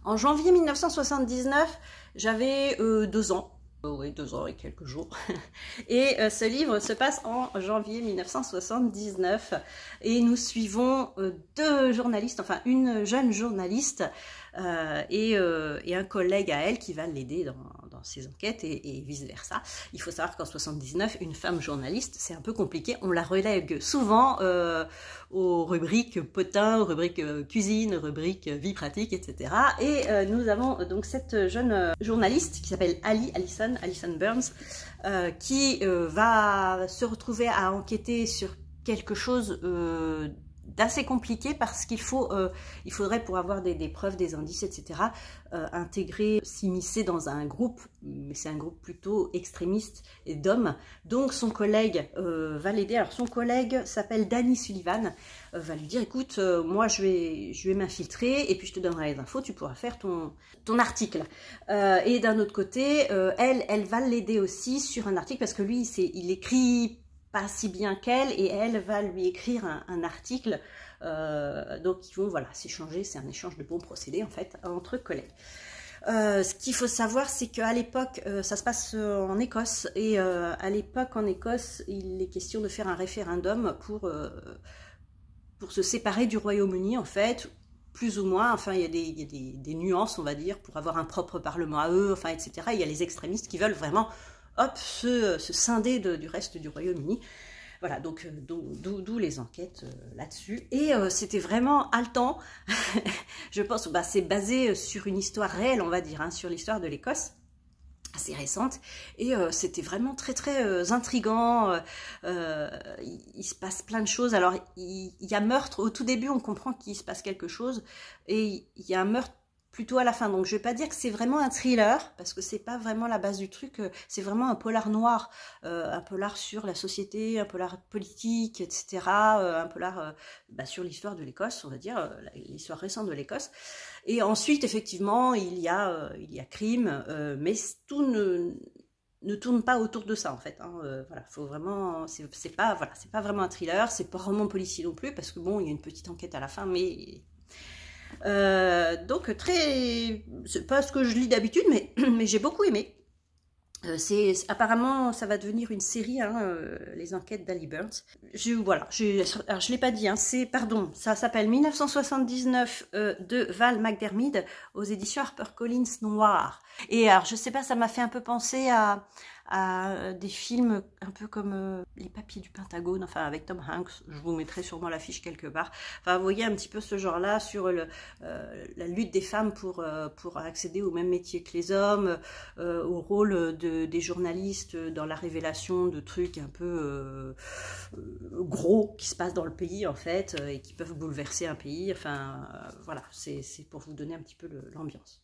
En janvier 1979, j'avais 2 ans. Oui, 2 ans et quelques jours. Et ce livre se passe en janvier 1979. Et nous suivons 2 journalistes, enfin une jeune journaliste et un collègue à elle qui va l'aider dans ses enquêtes et vice-versa. Il faut savoir qu'en 79, une femme journaliste, c'est un peu compliqué. On la relègue souvent aux rubriques potin, aux rubriques cuisine, aux rubriques vie pratique, etc. Et nous avons donc cette jeune journaliste qui s'appelle Alison Burns, qui va se retrouver à enquêter sur quelque chose d'assez compliqué parce qu'il faudrait pour avoir des preuves, des indices, etc., intégrer, s'immiscer dans un groupe, mais c'est un groupe plutôt extrémiste et d'hommes. Donc son collègue va l'aider. Alors son collègue s'appelle Danny Sullivan, va lui dire écoute, moi je vais m'infiltrer et puis je te donnerai les infos, tu pourras faire ton article. Et d'un autre côté, elle va l'aider aussi sur un article parce que lui il écrit pas si bien qu'elle, et elle va lui écrire un article. Donc ils vont voilà, s'échanger, c'est un échange de bons procédés en fait entre collègues. Ce qu'il faut savoir, c'est qu'à l'époque, ça se passe en Écosse, et à l'époque en Écosse, il est question de faire un référendum pour se séparer du Royaume-Uni en fait, plus ou moins. Enfin il y a des nuances, on va dire, pour avoir un propre parlement à eux, enfin etc. Il y a les extrémistes qui veulent vraiment hop, se scinder du reste du Royaume-Uni. Voilà, donc d'où les enquêtes là-dessus. Et c'était vraiment haletant. Je pense, bah, c'est basé sur une histoire réelle, on va dire, hein, sur l'histoire de l'Écosse, assez récente. Et c'était vraiment très très intriguant. Il se passe plein de choses. Alors, il y a meurtre. Au tout début, on comprend qu'il se passe quelque chose. Et il y a un meurtre plutôt à la fin, donc je vais pas dire que c'est vraiment un thriller, parce que c'est pas vraiment la base du truc, c'est vraiment un polar noir, un polar sur la société, un polar politique, etc., un polar sur l'histoire de l'Écosse, on va dire, l'histoire récente de l'Écosse. Et ensuite, effectivement, il y a crime, mais tout ne tourne pas autour de ça en fait. Hein. Voilà, faut vraiment, c'est pas vraiment un thriller, c'est pas vraiment policier non plus, parce que bon, il y a une petite enquête à la fin, mais donc c'est pas ce que je lis d'habitude, mais j'ai beaucoup aimé. Apparemment ça va devenir une série, hein, les enquêtes d'Ali Burns. Alors je l'ai pas dit, hein, ça s'appelle 1979 de Val McDermid aux éditions HarperCollins Noir. Et alors je sais pas, ça m'a fait un peu penser à des films un peu comme Les Papiers du Pentagone, enfin avec Tom Hanks. Je vous mettrai sûrement l'affiche quelque part. Enfin, vous voyez un petit peu ce genre-là sur la lutte des femmes pour accéder au même métier que les hommes, au rôle des journalistes dans la révélation de trucs un peu gros qui se passent dans le pays en fait, et qui peuvent bouleverser un pays. Enfin, voilà, c'est pour vous donner un petit peu l'ambiance.